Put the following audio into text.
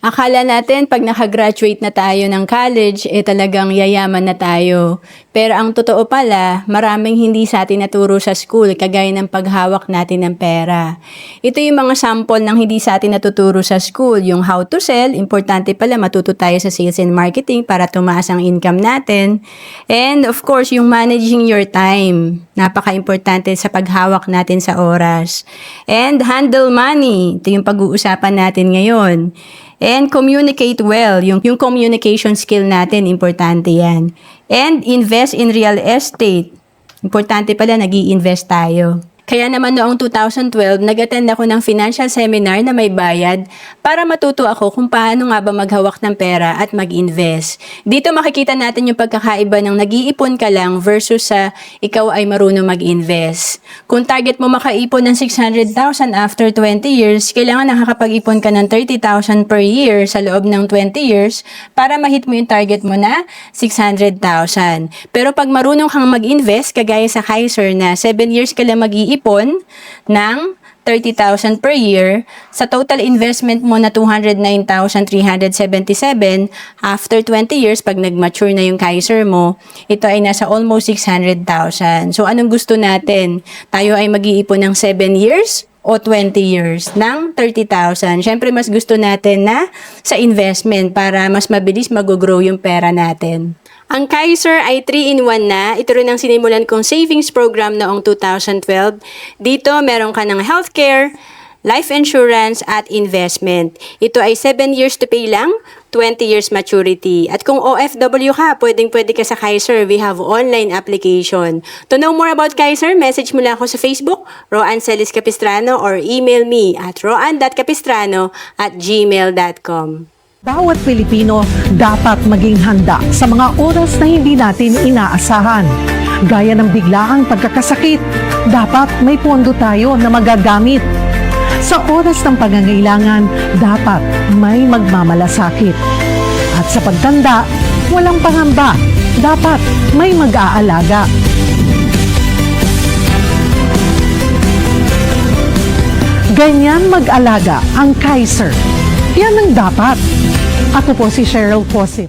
Akala natin pag nakagraduate na tayo ng college, talagang yayaman na tayo. Pero ang totoo pala, maraming hindi sa atin naturo sa school, kagaya ng paghawak natin ng pera. Ito yung mga sample ng hindi sa atin natuturo sa school. Yung how to sell, importante pala matuto tayo sa sales and marketing para tumaas ang income natin. And of course, yung managing your time. Napaka-importante sa paghawak natin sa oras. And handle money. Ito yung pag-uusapan natin ngayon. And communicate well. Yung communication skill natin, importante yan. And invest in real estate. Importante pala, nag-i-invest tayo. Kaya naman noong 2012, nag-attend ako ng financial seminar na may bayad para matuto ako kung paano nga ba maghawak ng pera at mag-invest. Dito makikita natin yung pagkakaiba ng nag-iipon ka lang versus sa ikaw ay marunong mag-invest. Kung target mo makaipon ng 600,000 after 20 years, kailangan nakakapag-ipon ka ng 30,000 per year sa loob ng 20 years para ma-hit mo yung target mo na 600,000. Pero pag marunong kang mag-invest, kagaya sa Kaiser na 7 years ka lang mag-iipon ng 30,000 per year, sa total investment mo na 209,377, after 20 years, pag nag-mature na yung Kaiser mo, ito ay nasa almost 600,000. So, anong gusto natin? Tayo ay mag-iipon ng 7 years o 20 years ng 30,000. Siyempre, mas gusto natin na sa investment para mas mabilis mag-grow yung pera natin. Ang Kaiser ay 3-in-1 na. Ito rin ang sinimulan kong savings program noong 2012. Dito, meron ka ng healthcare, life insurance, at investment. Ito ay 7 years to pay lang, 20 years maturity. At kung OFW ka, pwedeng-pwede ka sa Kaiser. We have online application. To know more about Kaiser, message mo lang ako sa Facebook, Roan Celis Capistrano, or email me at roan.capistrano@gmail.com. Bawat Pilipino dapat maging handa sa mga oras na hindi natin inaasahan. Gaya ng biglaang pagkakasakit, dapat may pondo tayo na magagamit. Sa oras ng pangangailangan, dapat may magmamalasakit. At sa pagtanda, walang pangamba, dapat may mag-aalaga. Ganyan mag-alaga ang Kaiser. Yan ang dapat. Ako po si Cheryl Posip.